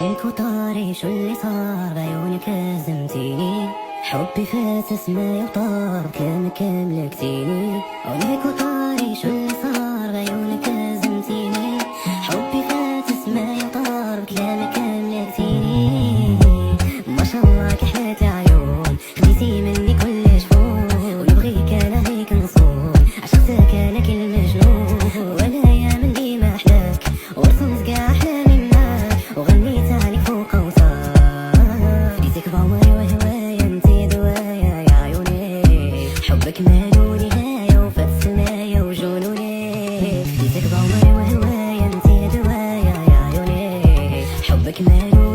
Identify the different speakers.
Speaker 1: عليك وطاري شو اللي صار بعيونك هزمتيني. حبي فات سمايا وطار كلامك ملكتيني. عليك وطاري شو اللي صار بعيونك هزمتيني. حبي فات سمايا وطار كلامك ملكتيني. ما شاء الله كحلات العيون خديتي مني كل جفون. ونبغيك انا هيك نصون عشقتك انا كل مجنون. وانا يا من دي ما احلاك ورسمت كاع احلامي معاك وغنيت عليك فوق اوصاف. بديتك بعمري وهوايا انتي دوايا يا عيوني. حبك مالو نهاية وفات سمايا وجنوني. بديتك بعمري وهوايا انتي دوايا يا عيوني. حبك مالو